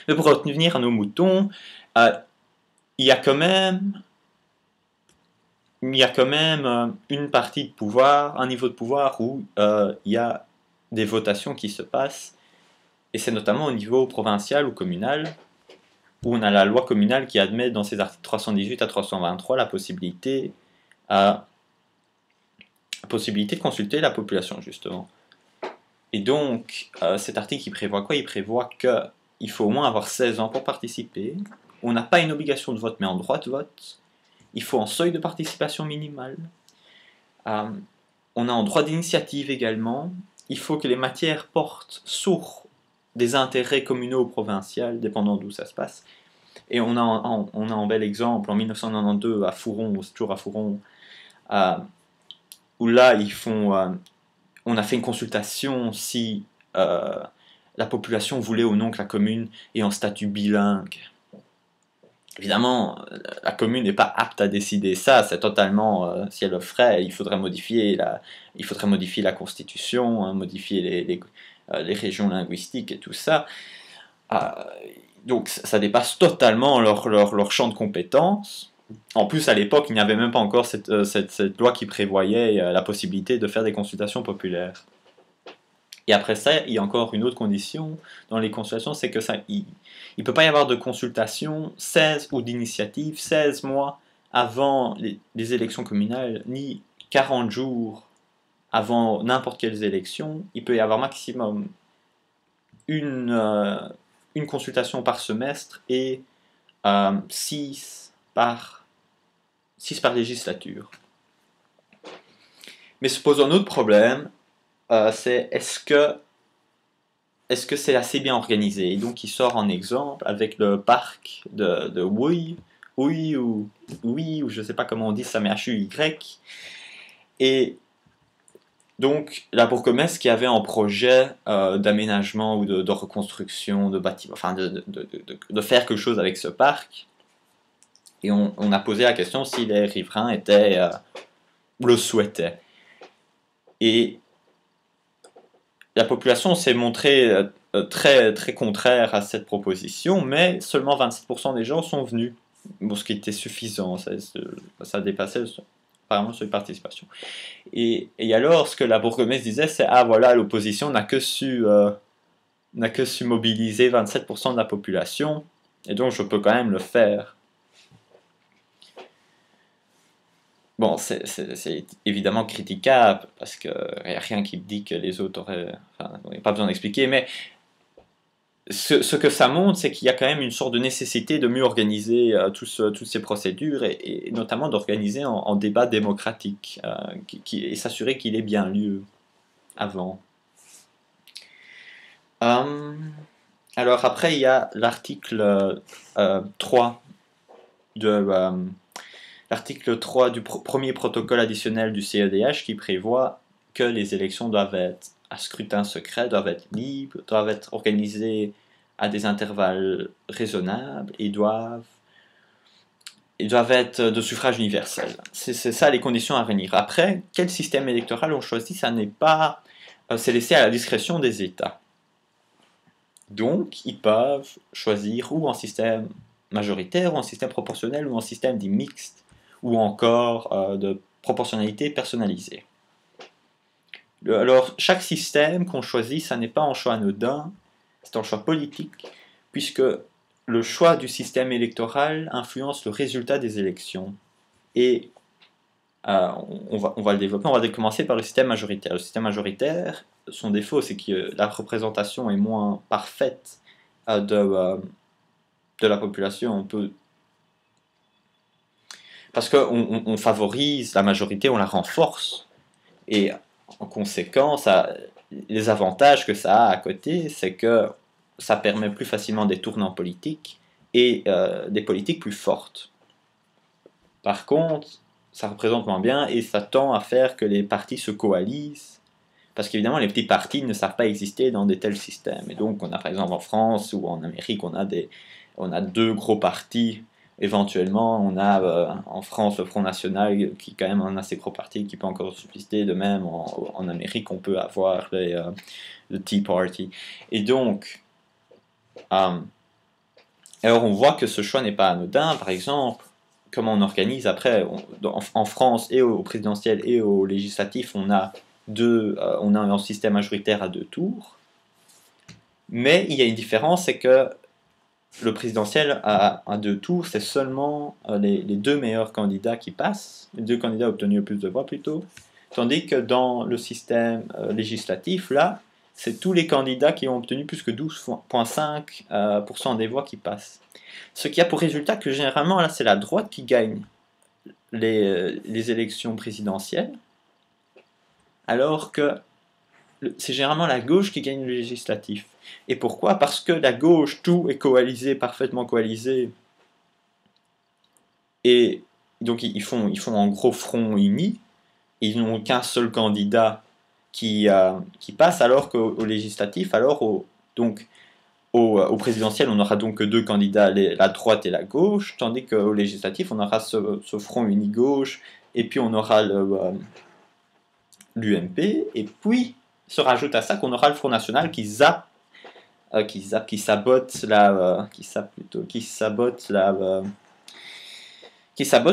Mais pour revenir à nos moutons, euh, il y a quand même, une partie de pouvoir, un niveau de pouvoir où il y a des votations qui se passent, et c'est notamment au niveau provincial ou communal, où on a la loi communale qui admet dans ses articles 318 à 323 la possibilité de consulter la population, justement. Et donc, cet article, il prévoit quoi? Il prévoit qu'il faut au moins avoir 16 ans pour participer. On n'a pas une obligation de vote, mais un droit de vote. Il faut un seuil de participation minimal. Euh, on a un droit d'initiative également. Il faut que les matières portent sur des intérêts communaux ou provinciaux, dépendant d'où ça se passe. Et on a un bel exemple en 1992 à Fouron, c'est toujours à Fouron, où là, on a fait une consultation si la population voulait ou non que la commune ait un statut bilingue. Évidemment, la commune n'est pas apte à décider ça, c'est totalement, si elle le ferait, il faudrait modifier la constitution, hein, modifier les régions linguistiques et tout ça. Euh, donc ça dépasse totalement leur champ de compétences. En plus, à l'époque, il n'y avait même pas encore cette loi qui prévoyait la possibilité de faire des consultations populaires. Et après ça, il y a encore une autre condition dans les consultations, c'est que il ne peut pas y avoir de consultation 16 ou d'initiative 16 mois avant les élections communales, ni 40 jours avant n'importe quelles élections. Il peut y avoir maximum une consultation par semestre et 6 par législature. Mais se pose un autre problème, c'est est-ce que c'est assez bien organisé? Et donc il sort en exemple avec le parc de Houy, ou je ne sais pas comment on dit ça, mais H-U-Y. Et donc la bourgmestre qui avait un projet d'aménagement ou de reconstruction de bâtiments, enfin de faire quelque chose avec ce parc. Et on a posé la question si les riverains le souhaitaient. Et la population s'est montrée très, très contraire à cette proposition, mais seulement 27% des gens sont venus, ce qui était suffisant, ça dépassait apparemment le seuil de participation. Et alors, ce que la bourgmestre disait, c'est « Ah voilà, l'opposition n'a que su mobiliser 27% de la population, et donc je peux quand même le faire. » Bon, c'est évidemment critiquable, parce qu'il n'y a rien qui dit que les autres auraient... Enfin, on n'a pas besoin d'expliquer, mais ce que ça montre, c'est qu'il y a quand même une sorte de nécessité de mieux organiser toutes ces procédures, et notamment d'organiser en débat démocratique, et s'assurer qu'il ait bien lieu avant. Alors après, il y a l'article 3 L'article 3 du premier protocole additionnel du CEDH qui prévoit que les élections doivent être à scrutin secret, doivent être libres, doivent être organisées à des intervalles raisonnables et doivent être de suffrage universel. C'est ça les conditions à venir. Après, quel système électoral on choisit, ça n'est pas... c'est laissé à la discrétion des États. Donc, ils peuvent choisir ou en système majoritaire, ou en système proportionnel, ou en système dit mixte, ou encore de proportionnalité personnalisée. Alors, chaque système qu'on choisit, ça n'est pas un choix anodin, c'est un choix politique, puisque le choix du système électoral influence le résultat des élections. Et on va le développer, on va commencer par le système majoritaire. Le système majoritaire, son défaut, c'est que la représentation est moins parfaite de la population. Parce qu'on favorise la majorité, on la renforce. Et en conséquence, les avantages que ça a à côté, c'est que ça permet plus facilement des tournants politiques et des politiques plus fortes. Par contre, ça représente moins bien et ça tend à faire que les partis se coalisent. Parce qu'évidemment, les petits partis ne savent pas exister dans des tels systèmes. Et donc, on a par exemple en France ou en Amérique, on a deux gros partis. Éventuellement, on a en France le Front National qui quand même un assez gros parti qui peut encore subsister. De même, en Amérique, on peut avoir le Tea Party. Et donc, Alors on voit que ce choix n'est pas anodin. Par exemple, comment on organise après, en France et au présidentiel et au législatif, on a un système majoritaire à 2 tours. Mais il y a une différence, c'est que le présidentiel à 2 tours, c'est seulement les 2 meilleurs candidats qui passent, les 2 candidats obtenus le plus de voix plutôt, tandis que dans le système législatif, là, c'est tous les candidats qui ont obtenu plus que 12,5% des voix qui passent. Ce qui a pour résultat que généralement, là, c'est la droite qui gagne les élections présidentielles, alors que c'est généralement la gauche qui gagne le législatif. Et pourquoi? Parce que la gauche, tout est coalisé, parfaitement coalisé, et donc ils font en gros front uni, ils n'ont qu'un seul candidat qui passe, alors qu'au législatif, donc au présidentiel, on n'aura donc que 2 candidats, la droite et la gauche, tandis qu'au législatif, on aura ce front uni gauche, et puis on aura l'UMP, et puis se rajoute à ça qu'on aura le Front National qui sabote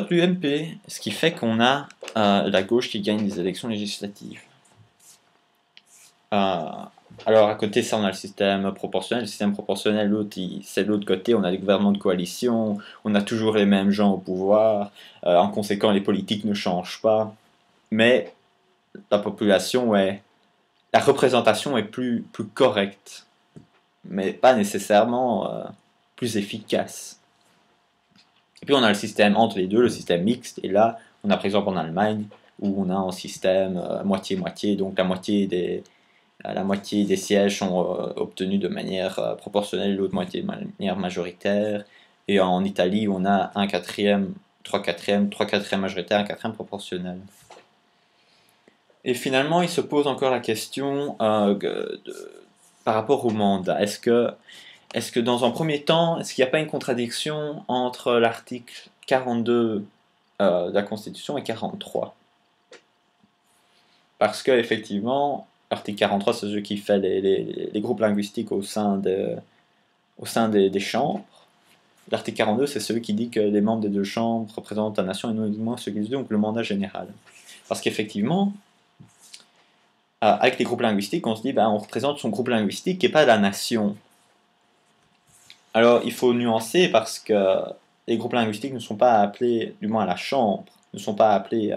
l'UMP, ce qui fait qu'on a la gauche qui gagne les élections législatives. Alors à côté ça, on a le système proportionnel. Le système proportionnel, c'est de l'autre côté, on a des gouvernements de coalition, on a toujours les mêmes gens au pouvoir, en conséquent les politiques ne changent pas, mais la représentation est plus correcte, mais pas nécessairement plus efficace. Et puis on a le système entre les deux, le système mixte, et là on a par exemple en Allemagne, où on a un système moitié-moitié, donc la moitié des sièges sont obtenus de manière proportionnelle, l'autre moitié de manière majoritaire. Et en Italie, on a 1/4, 3/4 majoritaire, 1/4 proportionnel. Et finalement, il se pose encore la question par rapport au mandat. Est-ce que dans un premier temps, est-ce qu'il n'y a pas une contradiction entre l'article 42 de la Constitution et 43? Parce que effectivement, l'article 43, c'est celui qui fait les groupes linguistiques au sein des chambres. L'article 42, c'est celui qui dit que les membres des 2 chambres représentent la nation et non uniquement ceux qui disent donc le mandat général. Parce qu'effectivement, avec les groupes linguistiques, on se dit on représente son groupe linguistique et pas la nation. Alors il faut nuancer, parce que les groupes linguistiques ne sont pas appelés, du moins à la chambre, ne sont pas appelés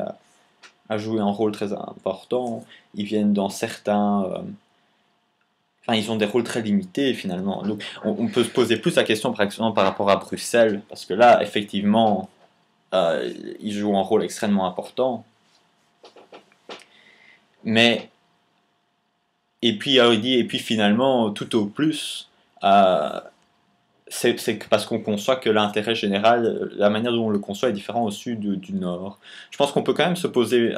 à jouer un rôle très important. Ils viennent dans certains... ils ont des rôles très limités finalement. Donc on peut se poser plus la question par exemple par rapport à Bruxelles, parce que là effectivement ils jouent un rôle extrêmement important. Mais et puis finalement tout au plus c'est parce qu'on conçoit que l'intérêt général, la manière dont on le conçoit est différente au sud du nord. Je pense qu'on peut quand même se poser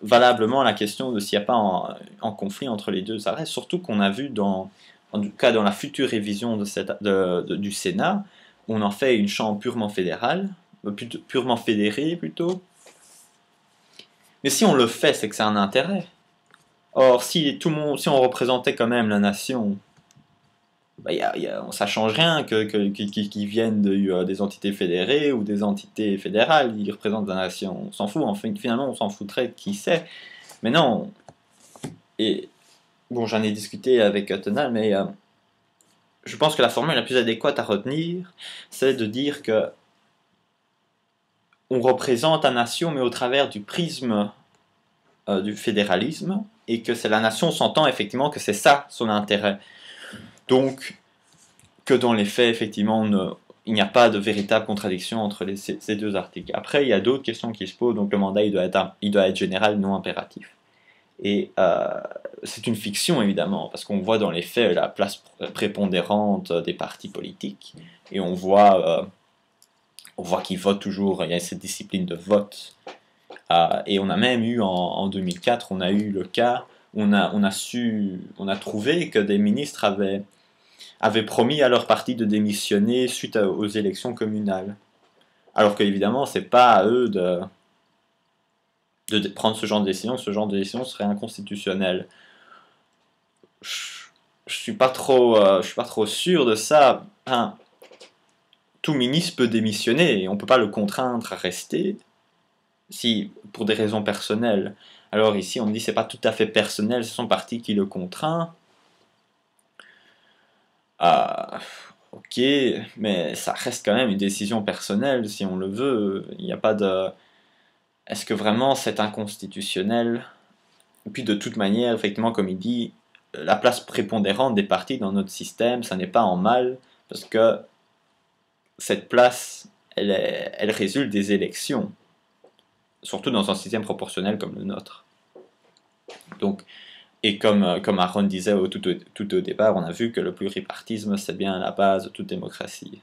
valablement la question de s'il n'y a pas un conflit entre les deux arrêts, surtout qu'on a vu en tout cas dans la future révision du Sénat, on en fait une chambre purement fédérale, purement fédérée plutôt. Mais si on le fait, c'est que c'est un intérêt. Or, si on représentait quand même la nation, ça change rien qu'ils viennent des entités fédérées ou des entités fédérales. Ils représentent la nation. On s'en fout. Enfin, finalement, on s'en foutrait de qui c'est. Mais non. Et bon, j'en ai discuté avec Tonal, mais je pense que la formule la plus adéquate à retenir, c'est de dire que on représente la nation, mais au travers du prisme du fédéralisme, et que c'est la nation s'entend effectivement que c'est ça son intérêt. Donc, que dans les faits, effectivement, il n'y a pas de véritable contradiction entre ces 2 articles. Après, il y a d'autres questions qui se posent, donc le mandat, il doit être général, non impératif. Et c'est une fiction, évidemment, parce qu'on voit dans les faits la place prépondérante des partis politiques, et on voit qu'ils votent toujours, il y a cette discipline de vote. Et on a même eu, en 2004, on a eu le cas, on a trouvé que des ministres avaient promis à leur parti de démissionner suite aux élections communales. Alors qu'évidemment, c'est pas à eux de prendre ce genre de décision serait inconstitutionnel. Je suis pas trop sûr de ça. tout ministre peut démissionner et on ne peut pas le contraindre à rester si, pour des raisons personnelles. Alors ici, on dit que ce n'est pas tout à fait personnel, c'est son parti qui le contraint. Ok, mais ça reste quand même une décision personnelle si on le veut. Il n'y a pas de... Est-ce que vraiment c'est inconstitutionnel? Et puis de toute manière, effectivement, comme il dit, la place prépondérante des partis dans notre système, ça n'est pas en mal, parce que cette place, elle résulte des élections, surtout dans un système proportionnel comme le nôtre. Donc, et comme Aaron disait tout au départ, on a vu que le pluripartisme, c'est bien la base de toute démocratie.